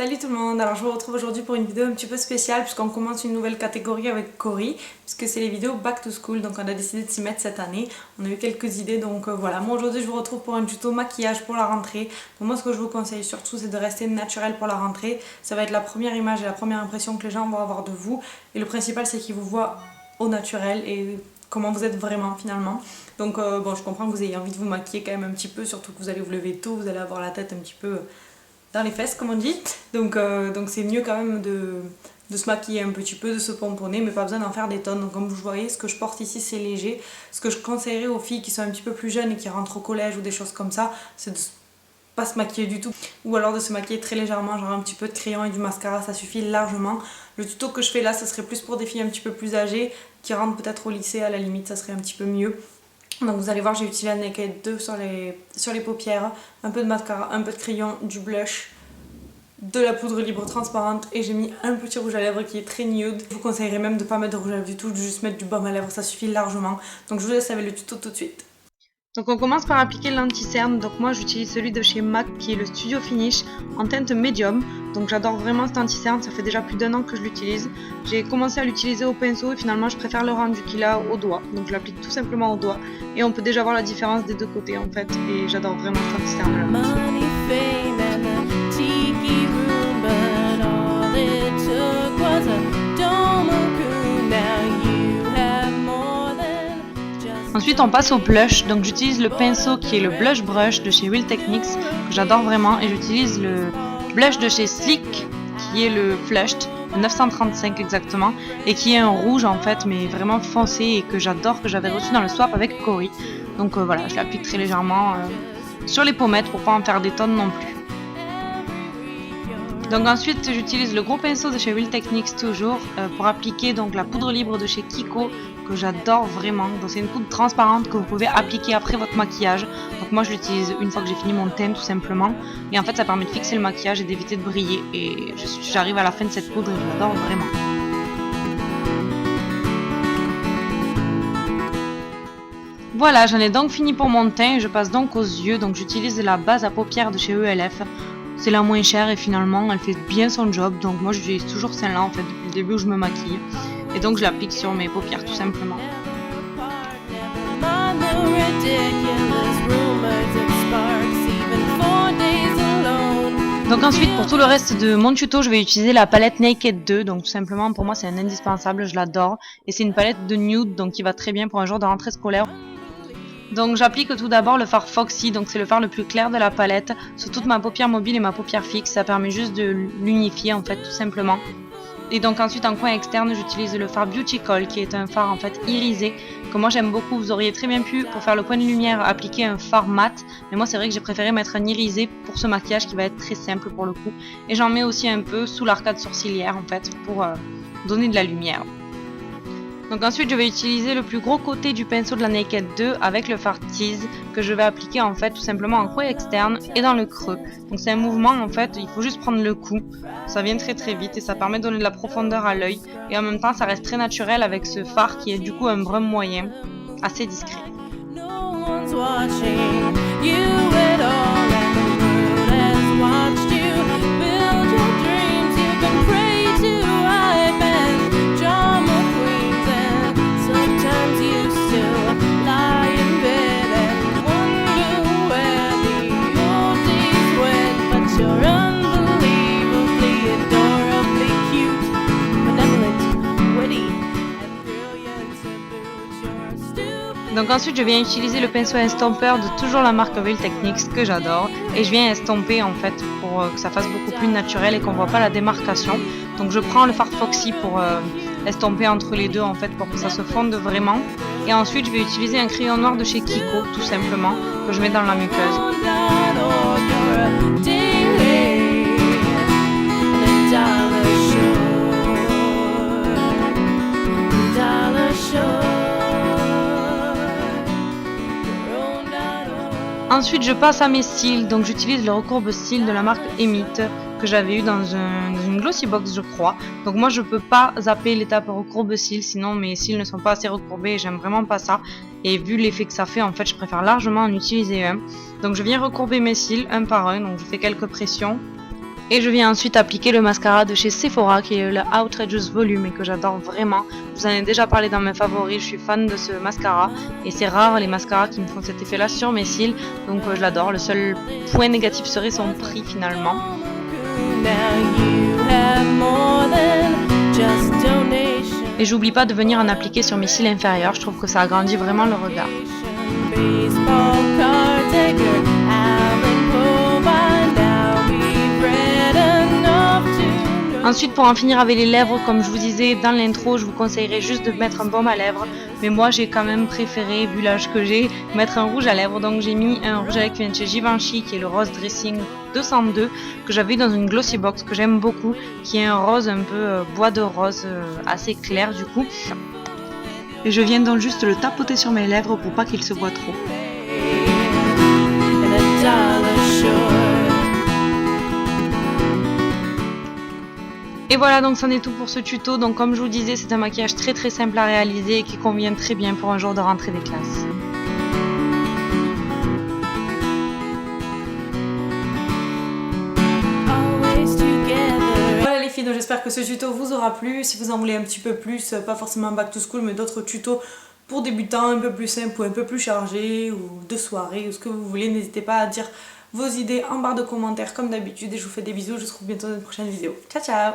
Salut tout le monde, alors je vous retrouve aujourd'hui pour une vidéo un petit peu spéciale puisqu'on commence une nouvelle catégorie avec Cory puisque c'est les vidéos back to school, donc on a décidé de s'y mettre cette année. On a eu quelques idées, donc voilà. Moi aujourd'hui je vous retrouve pour un tuto maquillage pour la rentrée. Donc moi ce que je vous conseille surtout c'est de rester naturel pour la rentrée. Ça va être la première image et la première impression que les gens vont avoir de vous, et le principal c'est qu'ils vous voient au naturel et comment vous êtes vraiment finalement. Donc bon, je comprends que vous ayez envie de vous maquiller quand même un petit peu, surtout que vous allez vous lever tôt, vous allez avoir la tête un petit peu dans les fesses comme on dit, donc c'est mieux quand même de se maquiller un petit peu, de se pomponner, mais pas besoin d'en faire des tonnes. Donc comme vous voyez, ce que je porte ici c'est léger. Ce que je conseillerais aux filles qui sont un petit peu plus jeunes et qui rentrent au collège ou des choses comme ça, c'est de pas se maquiller du tout, ou alors de se maquiller très légèrement, genre un petit peu de crayon et du mascara, ça suffit largement. Le tuto que je fais là, ça serait plus pour des filles un petit peu plus âgées qui rentrent peut-être au lycée, à la limite ça serait un petit peu mieux. Donc vous allez voir, j'ai utilisé la Naked 2 sur les paupières, un peu de mascara, un peu de crayon, du blush, de la poudre libre transparente, et j'ai mis un petit rouge à lèvres qui est très nude. Je vous conseillerais même de ne pas mettre de rouge à lèvres du tout, de juste mettre du baume à lèvres, ça suffit largement. Donc je vous laisse avec le tuto tout de suite. Donc on commence par appliquer l'anti-cerne. Donc moi j'utilise celui de chez MAC qui est le Studio Finish en teinte médium. Donc j'adore vraiment cet anti-cerne, ça fait déjà plus d'1 an que je l'utilise. J'ai commencé à l'utiliser au pinceau et finalement je préfère le rendu qu'il a au doigt. Donc je l'applique tout simplement au doigt et on peut déjà voir la différence des deux côtés en fait. Et j'adore vraiment cet anti-cerne là. Ensuite on passe au blush, donc j'utilise le pinceau qui est le Blush Brush de chez Real Techniques, que j'adore vraiment, et j'utilise le blush de chez Sleek qui est le Flushed, 935 exactement, et qui est un rouge en fait mais vraiment foncé et que j'adore, que j'avais reçu dans le swap avec Cory. Donc voilà, je l'applique très légèrement sur les pommettes pour pas en faire des tonnes non plus. Donc ensuite j'utilise le gros pinceau de chez Real Techniques toujours pour appliquer donc la poudre libre de chez Kiko que j'adore vraiment. Donc c'est une poudre transparente que vous pouvez appliquer après votre maquillage. Donc moi je l'utilise une fois que j'ai fini mon teint tout simplement. Et en fait ça permet de fixer le maquillage et d'éviter de briller. Et j'arrive à la fin de cette poudre et je l'adore vraiment. Voilà, j'en ai donc fini pour mon teint et je passe donc aux yeux. Donc j'utilise la base à paupières de chez ELF. C'est la moins chère et finalement elle fait bien son job, donc moi j'utilise toujours celle-là en fait depuis le début où je me maquille, et donc je l'applique sur mes paupières tout simplement. Donc ensuite pour tout le reste de mon tuto je vais utiliser la palette Naked 2, donc tout simplement pour moi c'est un indispensable, je l'adore, et c'est une palette de nude donc qui va très bien pour un jour de rentrée scolaire. Donc j'applique tout d'abord le fard Foxy, donc c'est le fard le plus clair de la palette, sur toute ma paupière mobile et ma paupière fixe, ça permet juste de l'unifier en fait tout simplement. Et donc ensuite en coin externe j'utilise le fard Beauty Call qui est un fard en fait irisé, que moi j'aime beaucoup. Vous auriez très bien pu pour faire le coin de lumière appliquer un fard mat, mais moi c'est vrai que j'ai préféré mettre un irisé pour ce maquillage qui va être très simple pour le coup. Et j'en mets aussi un peu sous l'arcade sourcilière en fait pour donner de la lumière. Donc ensuite je vais utiliser le plus gros côté du pinceau de la Naked 2 avec le fard Tease que je vais appliquer en fait tout simplement en coin externe et dans le creux. Donc c'est un mouvement en fait, il faut juste prendre le coup, ça vient très très vite et ça permet de donner de la profondeur à l'œil, et en même temps ça reste très naturel avec ce fard qui est du coup un brun moyen, assez discret. Donc ensuite je viens utiliser le pinceau estompeur de toujours la marque Real Techniques que j'adore, et je viens estomper en fait pour que ça fasse beaucoup plus naturel et qu'on voit pas la démarcation. Donc je prends le fard Foxy pour estomper entre les deux en fait pour que ça se fonde vraiment, et ensuite je vais utiliser un crayon noir de chez Kiko tout simplement que je mets dans la muqueuse. Ensuite je passe à mes cils, donc j'utilise le recourbe cils de la marque Emit que j'avais eu dans une glossy box je crois. Donc moi je peux pas zapper l'étape recourbe cils, sinon mes cils ne sont pas assez recourbés et j'aime vraiment pas ça. Et vu l'effet que ça fait en fait je préfère largement en utiliser un. Donc je viens recourber mes cils un par un, donc je fais quelques pressions. Et je viens ensuite appliquer le mascara de chez Sephora qui est le Outrageous Volume et que j'adore vraiment. Je vous en ai déjà parlé dans mes favoris, je suis fan de ce mascara et c'est rare les mascaras qui me font cet effet là sur mes cils, donc je l'adore. Le seul point négatif serait son prix finalement. Et j'oublie pas de venir en appliquer sur mes cils inférieurs, je trouve que ça agrandit vraiment le regard. Ensuite, pour en finir avec les lèvres, comme je vous disais dans l'intro, je vous conseillerais juste de mettre un baume à lèvres. Mais moi, j'ai quand même préféré, vu l'âge que j'ai, mettre un rouge à lèvres. Donc j'ai mis un rouge à lèvres qui vient de chez Givenchy, qui est le Rose Dressing 202, que j'avais dans une glossy box, que j'aime beaucoup, qui est un rose un peu bois de rose, assez clair du coup. Et je viens donc juste le tapoter sur mes lèvres pour pas qu'il se voit trop. Et voilà, donc c'en est tout pour ce tuto. Donc comme je vous disais, c'est un maquillage très simple à réaliser et qui convient très bien pour un jour de rentrée des classes. Voilà les filles, donc j'espère que ce tuto vous aura plu. Si vous en voulez un petit peu plus, pas forcément back to school, mais d'autres tutos pour débutants un peu plus simples ou un peu plus chargés, ou de soirée, ou ce que vous voulez, n'hésitez pas à dire vos idées en barre de commentaires comme d'habitude. Et je vous fais des bisous, je vous retrouve bientôt dans une prochaine vidéo. Ciao ciao!